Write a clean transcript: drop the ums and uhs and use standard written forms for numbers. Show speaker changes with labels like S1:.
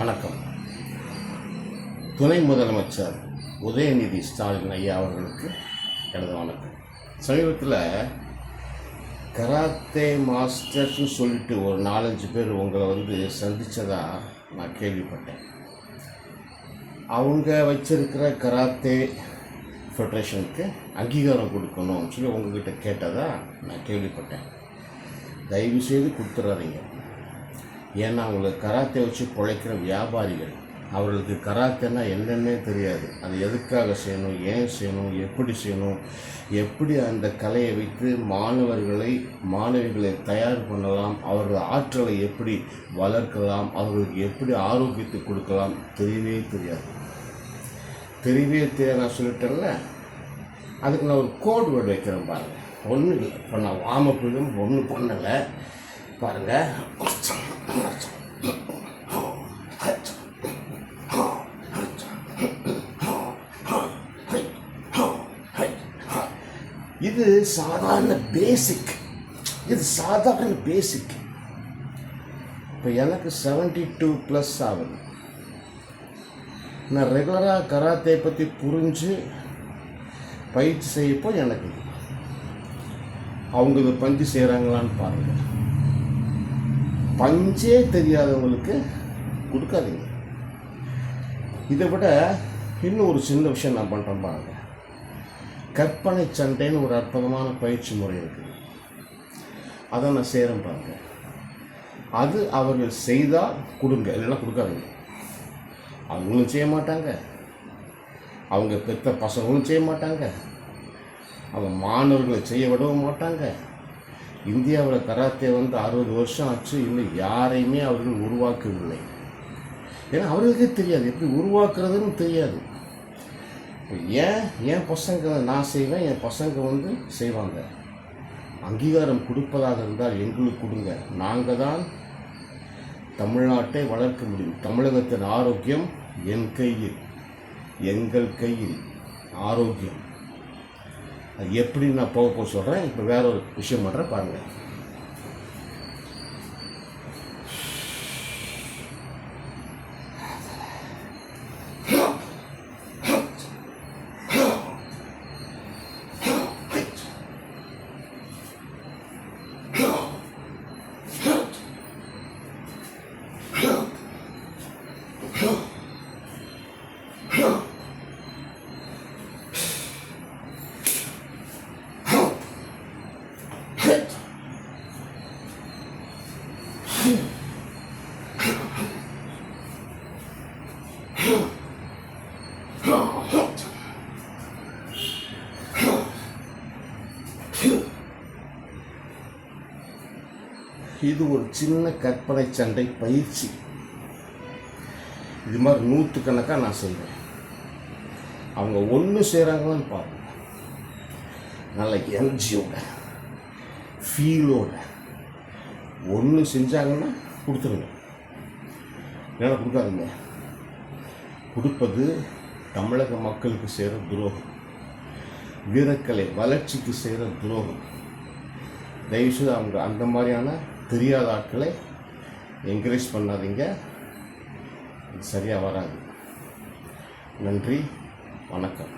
S1: வணக்கம். துணை முதலமைச்சர் உதயநிதி ஸ்டாலின் ஐயா அவர்களுக்கு எனது வணக்கம். சமீபத்தில் கராத்தே மாஸ்டர்ஸ்னு சொல்லிட்டு ஒரு 4-5 பேர் உங்களை சந்தித்ததா நான் கேள்விப்பட்டேன். அவங்க வச்சிருக்கிற கராத்தே ஃபெடரேஷனுக்கு அங்கீகாரம் கொடுக்கணும்னு சொல்லி உங்ககிட்ட கேட்டதா நான் கேள்விப்பட்டேன். தயவுசெய்து கொடுத்துடாதீங்க. ஏன்னா அவங்களுக்கு கராத்தே வச்சு பிழைக்கிற வியாபாரிகள், அவர்களுக்கு கராத்தேன்னா என்னென்னே தெரியாது. அது எதுக்காக செய்யணும், ஏன் செய்யணும், எப்படி செய்யணும், எப்படி அந்த கலையை வைத்து மாணவிகளை தயார் பண்ணலாம், அவர்கள் ஆற்றலை எப்படி வளர்க்கலாம், அவர்களுக்கு எப்படி ஆரோக்கியத்தை கொடுக்கலாம் தெரியவே தெரியாது. நான் சொல்லிட்டேன்ல. அதுக்கு நான் ஒரு கோட் வேர்டு வைக்கிறேன் பாருங்கள். ஒன்றும் இல்லை, இப்போ நான் வாமப்பும் ஒன்றும் பண்ணலை பாருங்கள். இது சாதாரண பேசிக். இப்போ எனக்கு 72+ ஆகுது. நான் ரெகுலராக கராத்தே பற்றி புரிஞ்சு பயிற்சி செய்யப்போ எனக்கு அவங்க இது பஞ்சு செய்கிறாங்களான்னு பாருங்கள். பஞ்சே தெரியாதவங்களுக்கு கொடுக்காதீங்க. இதை விட இன்னும் ஒரு சின்ன விஷயம் நான் பண்ணுறேன் பாருங்க. கற்பனை சண்டைன்னு ஒரு அற்புதமான பயிற்சி முறை இருக்குது. அதை நான் செய்கிறேன் பாருங்க. அது அவர்கள் செய்தால் கொடுங்க, இல்லைன்னா கொடுக்காதீங்க. அவங்களும் செய்ய மாட்டாங்க, அவங்க பெற்ற பசங்களும் செய்ய மாட்டாங்க, அவங்க மாணவர்களை செய்ய விடவும் மாட்டாங்க. இந்தியாவில் கராத்தே 60 வருஷம் ஆச்சு, இன்னும் யாரையுமே அவர்கள் உருவாக்கவில்லை. ஏன்னா அவர்களுக்கே தெரியாது, எப்படி உருவாக்குறதுன்னு தெரியாது. என் பசங்க நான் செய்வேன், என் பசங்க செய்வாங்க. அங்கீகாரம் கொடுப்பதாக இருந்தால் எங்களுக்கு கொடுங்க. நாங்கள் தான் தமிழ்நாட்டை வளர்க்க முடியும். தமிழகத்தின் ஆரோக்கியம் என் கையில், எங்கள் கையில் ஆரோக்கியம். அது எப்படி நான் போக சொல்கிறேன். இப்போ வேற ஒரு விஷயம் பண்ணுறேன் பாருங்கள். இது ஒரு சின்ன கற்பனை சண்டை பயிற்சி. இது மாதிரி 100கணக்காக நான் செய்வேன். அவங்க ஒன்று செய்கிறாங்களான்னு பாருங்க. நல்ல எனர்ஜியோட, ஃபீலோட ஒன்று செஞ்சாங்கன்னா கொடுத்துருங்க, ஏன்னா கொடுக்காதுங்க. கொடுப்பது தமிழக மக்களுக்கு செய்கிற துரோகம், வீரக்கலை வளர்ச்சிக்கு செய்கிற துரோகம். தயவுசெய்து அவங்க அந்த மாதிரியான தெரியாத ஆட்களை என்கரேஜ் பண்ணாதீங்க. இது சரியாக வராது. நன்றி, வணக்கம்.